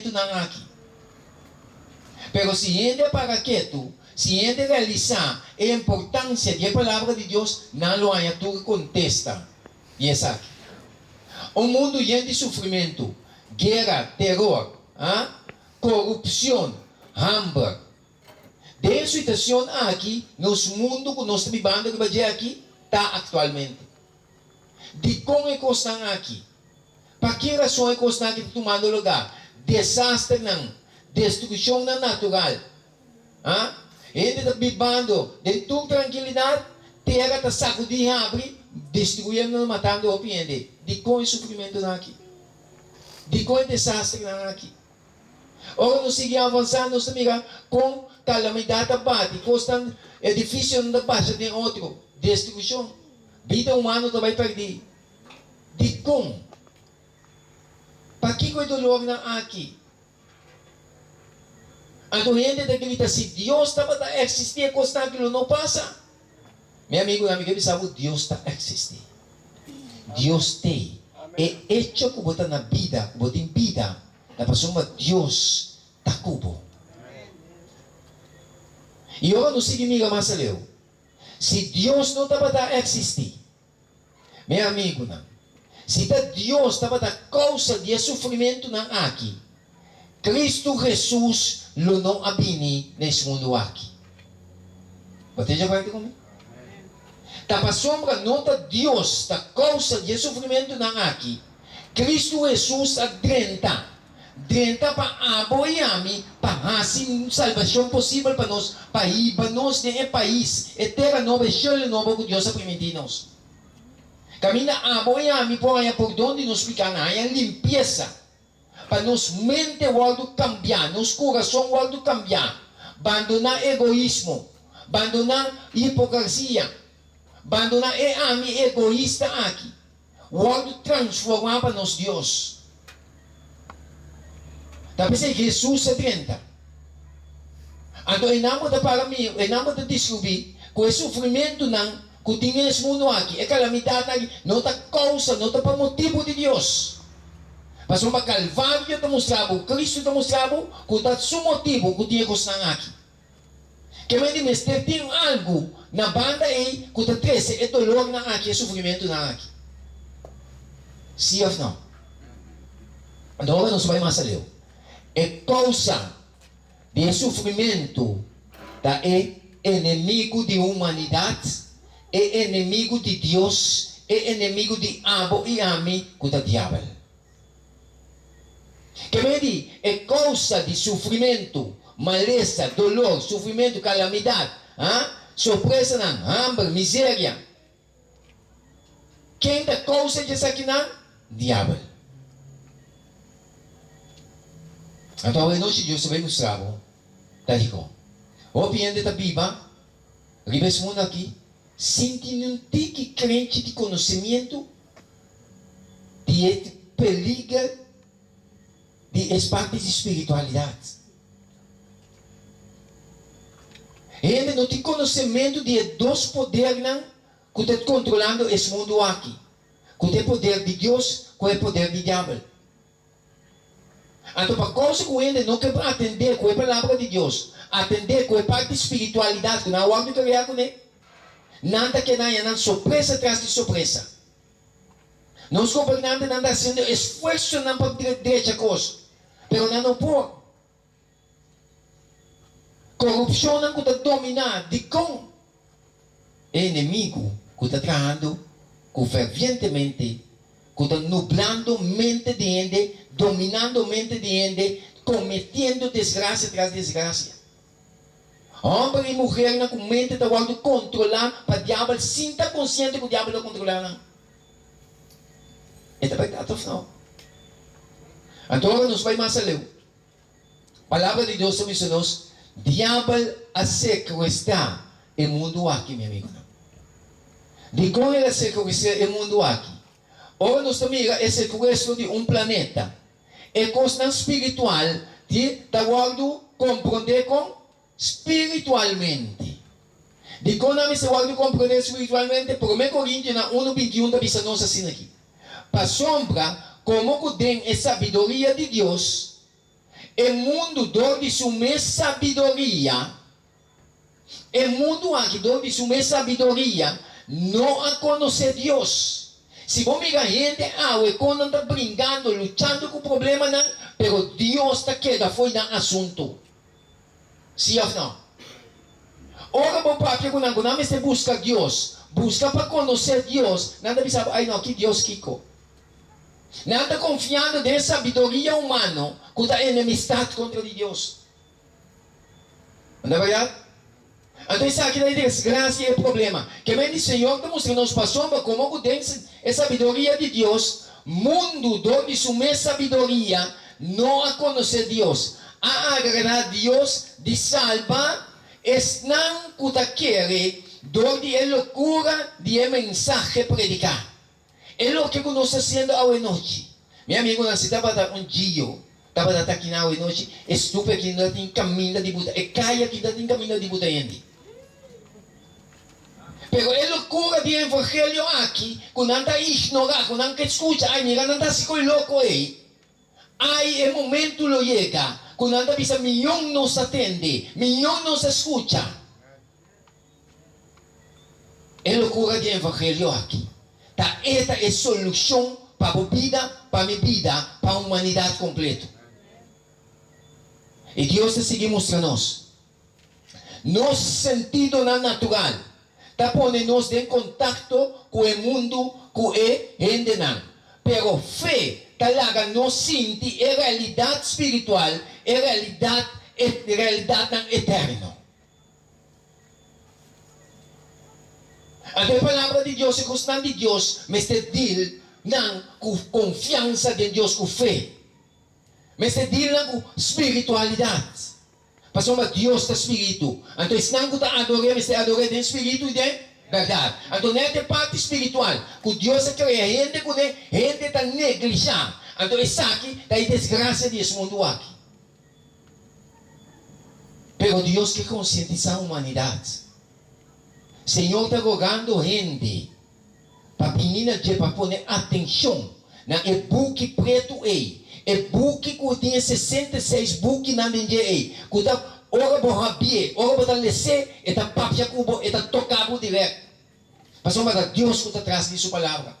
ng aqui. Pero si hindi para quieto, si hindi realizar a importância da palavra de Deus, não lo há tu contesta. E é aqui. O mundo lleno de sofrimento, guerra, terror, corrupção, hambre. De situação aqui, nos mundo que nós estamos vivendo aqui, está atualmente. De como é que estão aqui? Para que razão é que estão aqui tomando lugar? Desastre não, destruição não natural. Ele está vivendo de tua tranquilidade, terra está sacudindo, abre, destruindo, matando o piende. De como é sofrimento aqui? De como é desastre aqui? Ora, nós seguimos avançando, nós estamos com calamidade abate, costam edifício não baixa de outro, destruição. Vida humana também perdi. De como? Para que coisa dolor na aqui? A doente da grita, se Deus estava a existir, costa aquilo não passa. Meu amigo, ele sabe que Deus está a existir. Deus tem. É hecho que botar na vida, que botar em vida, na pessoa Deus está cubo. E agora não significa mais leu. Se Deus não estava a existir, meu amigo, não. Se Deus estava a causa de sofrimento não aqui, Cristo Jesus não abini nesse mundo aqui. Você já vai comigo? Tá sombra nota Deus da causa de sofrimento não aqui. Cristo Jesus a drenta para apoiar-me para assim salvação possível para nós, para ir para nós de país, terra nova, chão novo que Deus a permitir-nos. Camina apoiar-me por onde nos fica na limpeza. Para nos mente volta cambiar, nos coração volta cambiar, abandonar egoísmo, abandonar hipocrisia, abandonar ami egoísta aqui, volta transformar para nós Deus. Tapi Jesus se 30. Então, enamo da para mim, enamo da descobrir que o sofrimento não, que tinha esse mundo aqui, é calamidade aqui, não está causa, não está para motivo de Deus. Mas uma Calvário está mostrando, Cristo está mostrando que está seu motivo que tinha que estar aqui. Que mas tem algo na banda aí que está triste, é dolor na aqui, é sofrimento na aqui. Sim ou não? Então, nós vamos mais além. É causa de sofrimento da inimigo de humanidade, é inimigo de Deus, é inimigo de abo e ami que está diabo. Que vedi é causa de sofrimento, maleza, dolor, sofrimento, calamidade, surpresa, hambre, miséria. Quem dá causa disso aqui não? Diabo. Então, nós Deus vai mostrar, tá ligado? O piende da Bíblia, ribes mundo aqui, sentindo que crente de conhecimento, de perigo de espaços de espiritualidade. Ele não tem conhecimento de dois poderes que estão controlando esse mundo aqui. Que é o poder de Deus, que é o poder do diabo. Então, para causa que ele não quer atender com a palavra de Deus, atender com a parte de espiritualidade, que não há algo que criar com ele, nada que não há surpresa atrás de surpresa. Nós governantes não estão fazendo esforço para direita coisa. Pero não pode. Corrupção não está dominando de com inimigo que está trabalhando ferventemente, que está nublando mente de gente, dominando mente de gente, cometendo desgraça tras desgraça. Homem e mulher na mente está voltando controlar para o diabo, sinta consciente que o diabo está controlando. É verdade ou não? Então, agora nos vai mais além. A palavra de Deus nos diz: diabo a sequestrar o mundo aqui, meu amigo. De como ele sequestra o mundo aqui? Ora, nós também é sequestro de planeta. É coisa espiritual de compreender com espiritualmente. De como nós se compreender espiritualmente, por 1 Coríntios 1:21 da bisa nossa assim aqui. Para sombra, como que tem a sabedoria de Deus, el mundo donde su sabiduría, el mundo aquí donde su sabiduría no a conocer Dios. Si vos miras gente, cuando anda brincando, luchando con problemas, pero Dios está queda foi no asunto. ¿Sí o no? Ora, vos papia, quando você busca Deus, busca para conhecer Deus, nada bisa, ai não, que Deus Kiko. Nada confiando em sabedoria humana, com a enemistade contra Deus. Não é verdade? Então, isso aqui é desgraça e é problema. Que vem o Senhor está mostrando nos passamos como tem a sabedoria de Deus, mundo onde sua sabedoria não a conhecer Deus, a agradar a Deus de salvar, não que quer, onde é loucura de mensagem predicar. É o que nós estamos fazendo hoje à noite. Meu amigo, nós estamos um dia, estava aqui na hoje à noite, estupe aqui não tem caminho de Buda, e caia aqui não tem caminho de Buda ainda. Pero é loucura de evangelho aqui, quando anda ignorar, quando anda escuta, ai, mira, anda se coi louco aí. Ai, é momento lo chega, quando anda bisa milhão nos atende, milhão nos escuta. É loucura de evangelho aqui. Tá, esta é a solução para a vida, para a minha vida, para a humanidade completa. E Deus está seguindo mostrando-nos. Nosso sentido na natural está pondo-nos em contato com o mundo, com o gente não. Pero fé talaga nos sente a realidade espiritual, a realidade eterna. A palavra de Deus é constante de Deus, mas te diz com confiança em Deus, com fé. Mas te diz com espiritualidade. Pastor, Deus é espírito. Então, se não está adorando, mas te adora em espírito e de verdade. Então, não é parte espiritual. Que Deus é criar gente, que gente está negligenciando. Então, isso aqui está em desgraça desse mundo aqui. Pero Deus quer conscientizar a humanidade. Senhor está rogando gente para para pôr atenção na e-book preto aí. E-book que tem 66 book na ninguém aí. Que está ora para rabie, ora para lecer, está papia cubo, está tocado direto. Pastor, mas Deus que está atrás de sua palavra.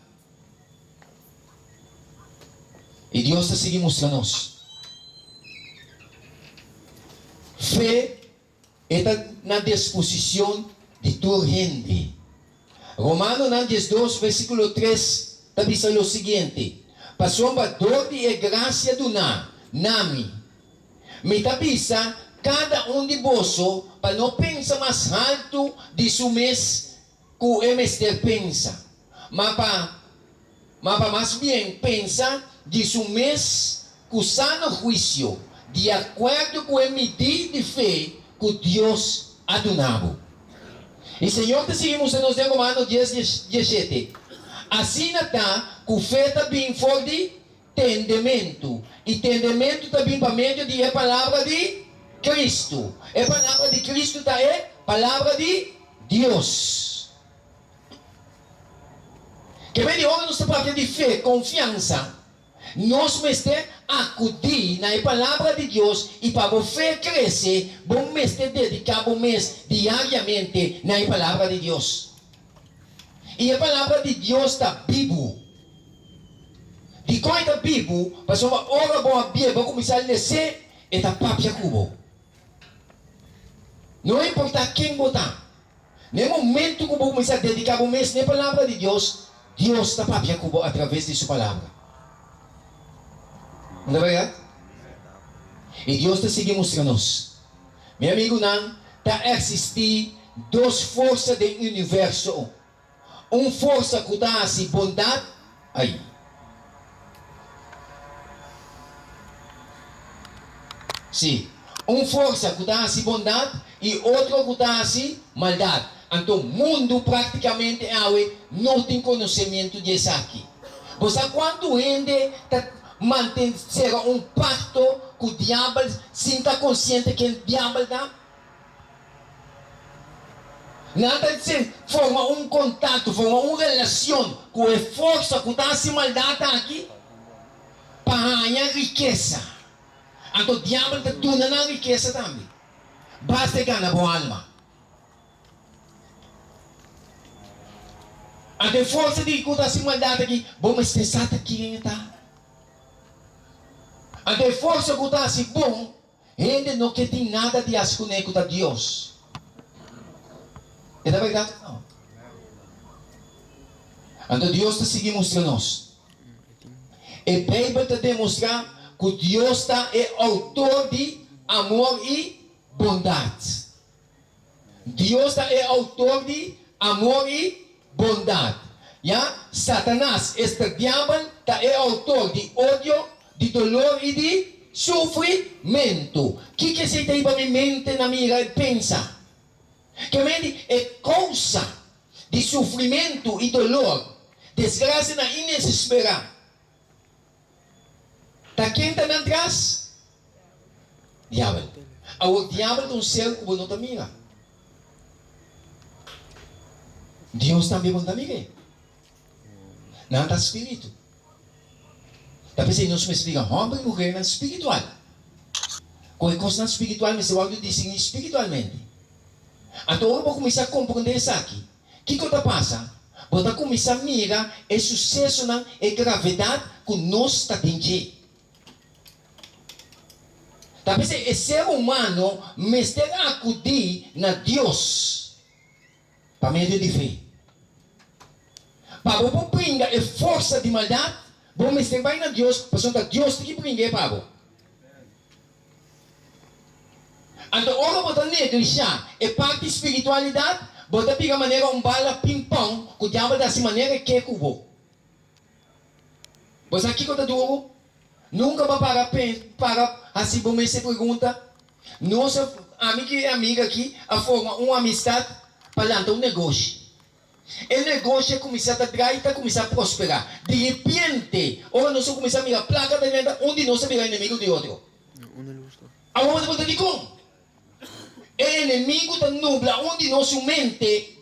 E Deus está seguindo mostrando-nos. Fé está na disposição de tua gente. Romanos 12, versículo 3, está dizendo o seguinte: Pastor, dor de graça do nami. Me está dizendo, cada de vós, para não pensar mais alto de seu mês, que o MST pensa. Mas para mais bem pensa de seu mês, com o sano juízo, de acordo com a medida de fé que Deus adonava. E o Senhor te seguimos nos Romanos 10, 17. Assim está, que fé também for de entendimento. E entendimento também para meio de a palavra de Cristo. A palavra de Cristo está é palavra de Deus. Que vem de onde nós estamos de fé, confiança. Nós vamos acudir na palavra de Deus e para a fé crescer, vamos dedicar o mês diariamente na palavra de Deus. E a palavra de Deus está vivo. De quando está vivo, para uma hora boa Bíblia, vou começar a ler e está papia cubo. Não importa quem botar. No momento que vou começar a dedicar o mês na palavra de Deus, Deus está papia cubo através de sua palavra. Não é verdade? E Deus está seguindo mostrando-nos. Meu amigo, não está existir duas forças do universo. Uma força que dá assim bondade. Aí. Sim. Uma força que dá assim bondade e outra que dá assim maldade. Então, o mundo praticamente não tem conhecimento disso aqui. Você quando gente mantém pacto com o diabo, sinta consciente que o diabo dá. Nada de forma contato, forma uma relação com a força que está se maldade aqui para ganhar riqueza. Anto diabo te tuna na riqueza também. Basta ganhar boa alma. Anto força de cuidar se maldade aqui, bom mas pensar aqui tá. Anto força cuidar se bom, gente não que tem nada de ascuneco da Deus. É da verdade não. Anto Deus está seguindo mostrando-nos. A Bíblia está demonstrando que Deus é autor de amor e bondade. Deus é autor de amor e bondade. Ya? Satanás, este diabo, é autor de ódio, de dolor e de sofrimento. O que se tem para minha mente na minha pensa? Que mente é causa de sofrimento e dolor, desgraça na inesperada. Tá quem está atrás? Diabo. O diabo é um ser que não está amiga. Deus também não está amiga. Não está espírito. Tapi se nós me explica, homem e mulher é espiritual. Quando é coisa espiritual, me se vai dizer espiritualmente. Então, eu vou começar a compreender isso aqui. O que está passando? Vou começar a mirar o sucesso e a gravidade que nós está tendo. Tapi se o ser humano me está a acudir na Deus para meio de fé. Para você brincar a força de maldade, você me está na Deus, para que Deus tem que brincar para você. Então, ora você negligenciar a parte de espiritualidade, você pega maneira bala ping-pong, que o diabo dá assim maneira que é cubo. Você aqui que eu estou nunca vai para assim, você se pergunta, nossa amiga e amiga aqui, a forma uma amistade para lançar um negócio. O negócio começa a atrair, está começar a prosperar. De repente, ora nós começamos a mirar a placa da venda, onde nós somos inimigo de outro. Agora você diz como? O inimigo da nubla, onde nossa mente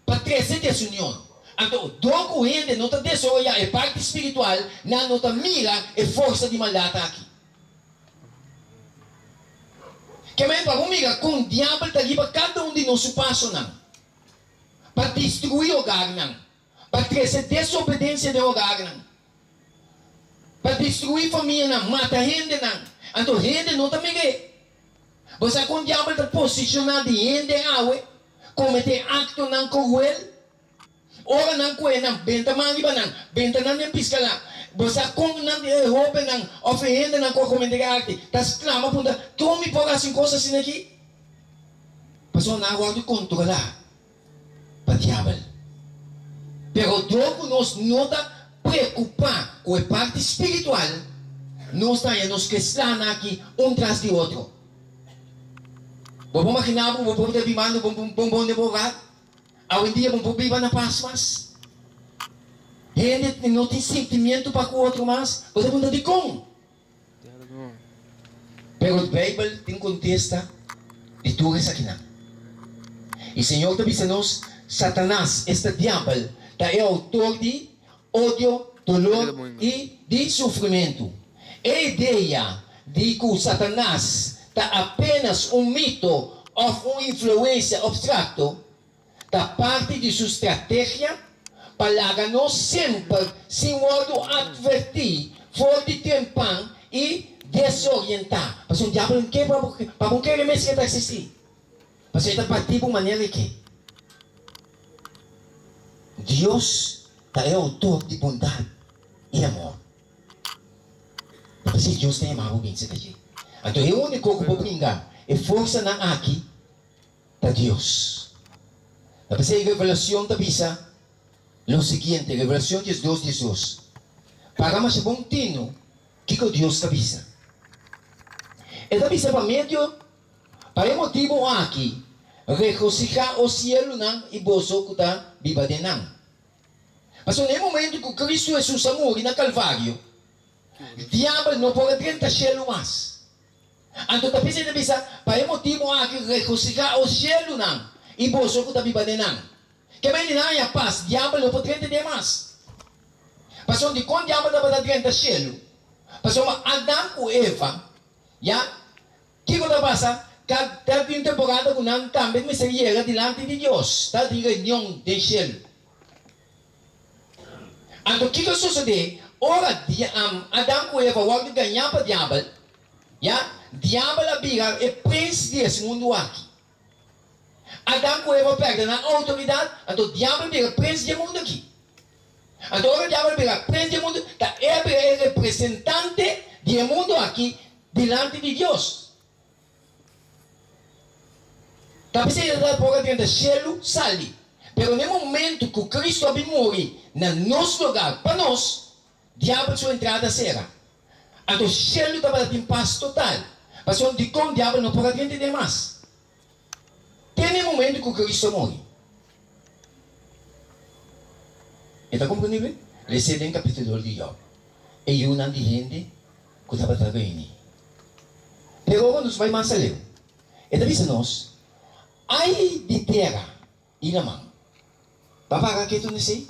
para trazer desunião. Então, do corrente, não está desenvolvendo a parte espiritual, não está mira a força de maldade aqui. Que mesmo para mirar com o diabo está aqui para cada um de nós passo não. Para destruir o hogar não. Para trazer desobediência do hogar não. Para destruir a família não. Mata gente não. Então, gente não está mirando. Você com o diabo está posicionado de gente água, cometer acto não cruel, ora não coelho não, benta maniba não, benta não nem pisca lá. Você com não roupa não, oferenda não cometer acto, das clama punta, tome por assim coisas assim aqui. Pessoal não aguarda controlar para o diabo. Pero logo nós não está preocupar com a parte espiritual, nós estamos questões aqui um tras de outro. Vamos imaginar, vamos ter vimando, vamos demorar. Hoje em dia, vamos viver na paz, mas gente não tem sentimento para com o outro, mas você pergunta de como? Pero a Bíblia tem contesta de tudo isso aqui. E o Senhor está dizendo-nos, Satanás, este diabo, é autor de ódio, dolor e de sofrimento. A ideia de que o Satanás está apenas um mito ou uma influência abstrata da parte de sua estratégia para nós sempre sem modo advertir, fora de tempão e desorientar. Mas o diabo não quer para não querer mais que está existir. Mas ele está partindo de uma maneira que Deus é autor de bondade e amor. Mas Deus tem amor bem se aqui. Então, o único que pode brincar é força na aqui da Deus. Depois, a revelação da bisa, o seguinte, revelação de Deus Jesus. Para mais bom tino, que Deus da bisa. E da bisa para meio, para motivo aqui, regocijar o cielo não e bolso que está viva de não. Mas no momento que Cristo Jesus morreu na Calvário, o diabo não pode entrar no cielo mais. Então, tá pensando para motivo aqui regocijar o cielo não e bolso que está viva de não. Que bem não há paz, o diabo não pode entrar mais. Mas onde quando o diabo está dentro do cielo, mas Adão e Eva Ya? ¿Qué cosa pasa? Cada temporada que não também me llega delante de Deus. Está de reunião de cielo. Então, o que sucede? Ora, Adão e Eva vão ganhar para o diabo. Ya? Diabo é príncipe desse mundo aqui. Adão e Eva perdem a autoridade. Então, o diabo é príncipe do mundo aqui. Então, o diabo é príncipe do mundo. É representante do mundo aqui delante de Deus. Talvez ele está por dentro do cielo, sale. Pero no momento que Cristo vai morrer no nosso lugar, para nós, o diabo sua entrada será. Então o cielo estava em paz total. Mas onde com o diabo não pode entender mais. Tem um momento que Cristo morre. Está compreendível? Recebe em capítulo de Job. E uma de gente que estava trabalhando. Pero quando vai mais além, ele diz a nós, ai de terra e na mão. Papai, o que tu não sei?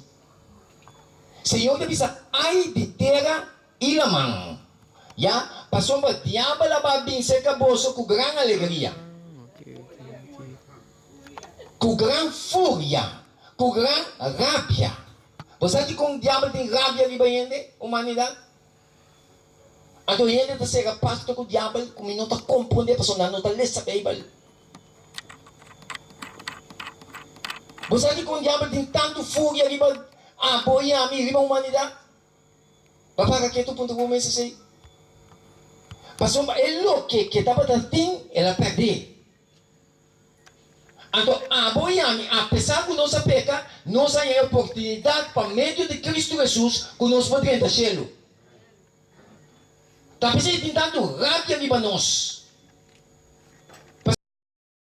Senhor, ele diz, ai de terra e na mão. Já? Passou para o diabo lá para vencer a bolsa com grande alegria. Com grande fúria. Com grande rábia. Você acha que com o diabo tem rábia ali para a humanidade? Então ele está sendo pacto com o diabo, como não está compreendendo, porque não está lendo a Bíblia. Você acha que com o diabo tem tanto fúria ali para apoiar a humanidade? Papai, que tu ponto começa assim? Passou ele o que estava tentando, ela perdeu. Então, apoiar, apesar de nossa peca, nós temos a oportunidade para meio de Cristo Jesus, que nós podemos entrar no céu. Talvez ele tem tanto rábia ali para nós.